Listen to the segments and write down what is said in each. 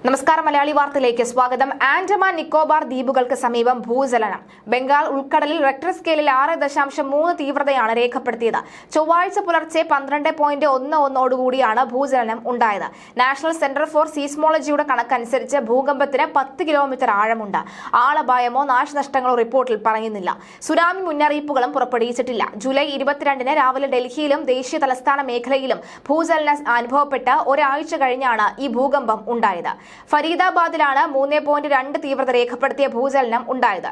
നമസ്കാരം. മലയാളി വാർത്തയിലേക്ക് സ്വാഗതം. ആൻഡമാൻ നിക്കോബാർ ദ്വീപുകൾക്ക് സമീപം ഭൂചലനം. ബംഗാൾ ഉൾക്കടലിൽ റിക്ടർ സ്കെയിലിൽ 6.3 തീവ്രതയാണ് രേഖപ്പെടുത്തിയത്. ചൊവ്വാഴ്ച പുലർച്ചെ 12.11 ഭൂചലനം ഉണ്ടായത്. നാഷണൽ സെന്റർ ഫോർ സീസ്മോളജിയുടെ കണക്കനുസരിച്ച് ഭൂകമ്പത്തിന് 10 കിലോമീറ്റർ ആഴമുണ്ട്. ആളപായമോ നാശനഷ്ടങ്ങളോ റിപ്പോർട്ടിൽ പറയുന്നില്ല. സുനാമി മുന്നറിയിപ്പുകളും പുറപ്പെടുവിച്ചിട്ടില്ല. ജൂലൈ 22-ന് രാവിലെ ഡൽഹിയിലും ദേശീയ തലസ്ഥാന മേഖലയിലും ഭൂചലനം അനുഭവപ്പെട്ട് ഒരാഴ്ച കഴിഞ്ഞാണ് ഈ ഭൂകമ്പം ഉണ്ടായത്. ഫരീദാബാദിലാണ് 3.2 തീവ്രത രേഖപ്പെടുത്തിയ ഭൂചലനം ഉണ്ടായത്.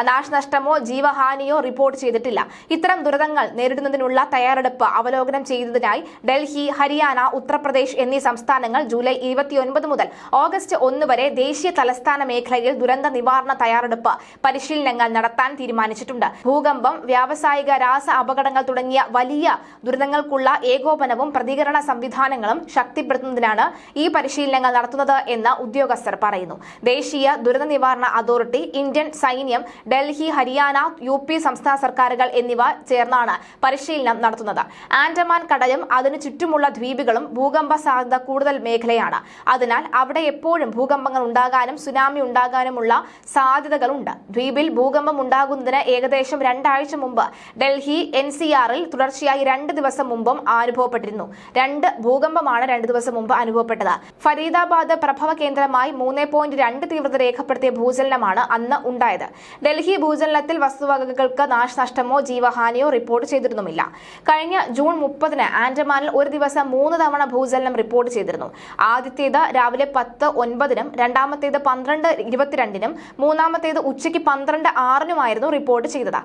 നാശനഷ്ടമോ ജീവഹാനിയോ റിപ്പോർട്ട് ചെയ്തിട്ടില്ല. ഇത്തരം ദുരന്തങ്ങൾ നേരിടുന്നതിനുള്ള തയ്യാറെടുപ്പ് അവലോകനം ചെയ്തതിനായി ഡൽഹി, ഹരിയാന, ഉത്തർപ്രദേശ് എന്നീ സംസ്ഥാനങ്ങൾ ജൂലൈ 29 മുതൽ ഓഗസ്റ്റ് 1 വരെ ദേശീയ തലസ്ഥാന മേഖലയിൽ ദുരന്ത നിവാരണ തയ്യാറെടുപ്പ് പരിശീലനങ്ങൾ നടത്താൻ തീരുമാനിച്ചിട്ടുണ്ട്. ഭൂകമ്പം, വ്യാവസായിക രാസ അപകടങ്ങൾ തുടങ്ങിയ വലിയ ദുരന്തങ്ങൾക്കുള്ള ഏകോപനവും പ്രതികരണ സംവിധാനങ്ങളും ശക്തിപ്പെടുത്തുന്നതിനാണ് ഈ പരിശീലനങ്ങൾ നടത്തുന്നത് എന്ന് ഉദ്യോഗസ്ഥർ പറയുന്നു. ദേശീയ ദുരന്ത നിവാരണ അതോറിറ്റി, ഇന്ത്യൻ സൈന്യം, ഡൽഹി, ഹരിയാന, UP സംസ്ഥാന സർക്കാരുകൾ എന്നിവ ചേർന്നാണ് പരിശീലനം നടത്തുന്നത്. ആൻഡമാൻ കടലും അതിനു ചുറ്റുമുള്ള ദ്വീപുകളും ഭൂകമ്പ സാധ്യത കൂടുതൽ മേഖലയാണ്. അതിനാൽ അവിടെ എപ്പോഴും ഭൂകമ്പങ്ങൾ ഉണ്ടാകാനും സുനാമി ഉണ്ടാകാനുമുള്ള സാധ്യതകളുണ്ട്. ദ്വീപിൽ ഭൂകമ്പം ഉണ്ടാകുന്നതിന് ഏകദേശം 2 ആഴ്ച മുമ്പ് ഡൽഹി NCRൽ തുടർച്ചയായി 2 ദിവസം മുമ്പും അനുഭവപ്പെട്ടിരുന്നു. 2 ഭൂകമ്പമാണ് 2 ദിവസം മുമ്പ് അനുഭവപ്പെട്ടത്. ഫരീദാബാദ് പ്രഭവ കേന്ദ്രമായി 3.2 തീവ്രത രേഖപ്പെടുത്തിയ ഭൂചലനമാണ് അന്ന് ഉണ്ടായത്. ഡൽഹി ഭൂചലനത്തിൽ വസ്തുവകകൾക്ക് നാശനഷ്ടമോ ജീവഹാനിയോ റിപ്പോർട്ട് ചെയ്തിരുന്നുമില്ല. കഴിഞ്ഞ ജൂൺ 30-ന് ആൻഡമാനിൽ ഒരു ദിവസം 3 തവണ ഭൂചലനം റിപ്പോർട്ട് ചെയ്തിരുന്നു. ആദ്യത്തേത് രാവിലെ 10:09-നും, രണ്ടാമത്തേത് 12:22-നും, മൂന്നാമത്തേത് ഉച്ചയ്ക്ക് 12:06-നുമായിരുന്നു റിപ്പോർട്ട് ചെയ്തത്.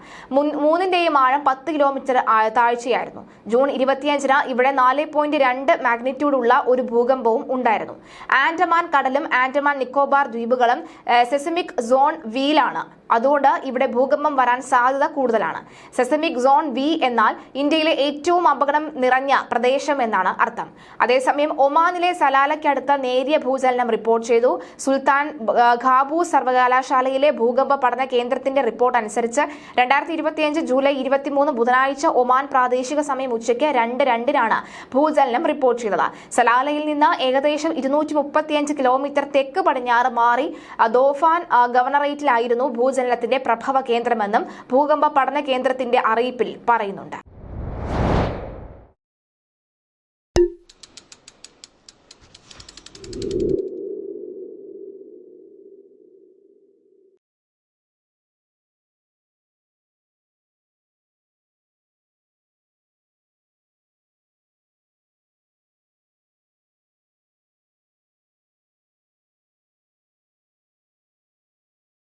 മൂന്നിന്റെയും ആഴം 10 കിലോമീറ്റർ താഴ്ചയായിരുന്നു. ജൂൺ 25-ന് ഇവിടെ 4.2 മാഗ്നിറ്റ്യൂഡ് ഉള്ള ഒരു ഭൂകമ്പവും ഉണ്ടായിരുന്നു. ആൻഡമാൻ കടലും ആൻഡമാൻ നിക്കോബാർ ദ്വീപുകളും സെസമിക് സോൺ വിയിലാണ്. അതുകൊണ്ട് ഇവിടെ ഭൂകമ്പം വരാൻ സാധ്യത കൂടുതലാണ്. സെസമിക് സോൺ വി എന്നാൽ ഇന്ത്യയിലെ ഏറ്റവും അപകടം നിറഞ്ഞ പ്രദേശം എന്നാണ് അർത്ഥം. അതേസമയം ഒമാനിലെ സലാലയ്ക്കടുത്ത നേരിയ ഭൂചലനം റിപ്പോർട്ട് ചെയ്തു. സുൽത്താൻ ഖാബൂസ് സർവകലാശാലയിലെ ഭൂകമ്പ പഠന കേന്ദ്രത്തിന്റെ റിപ്പോർട്ട് അനുസരിച്ച് 2025 ജൂലൈ 23 ബുധനാഴ്ച ഒമാൻ പ്രാദേശിക സമയം ഉച്ചയ്ക്ക് 2:02-നാണ് ഭൂചലനം റിപ്പോർട്ട് ചെയ്തത്. സലാലയിൽ നിന്ന് ഏകദേശം 235 കിലോമീറ്റർ തെക്ക് പടിഞ്ഞാറ് മാറി ദോഫാൻ ഗവർണറേറ്റിലായിരുന്നു ഭൂചലനത്തിന്റെ പ്രഭവ കേന്ദ്രമെന്നും ഭൂകമ്പ പഠന കേന്ദ്രത്തിന്റെ അറിയിപ്പിൽ പറയുന്നുണ്ട്.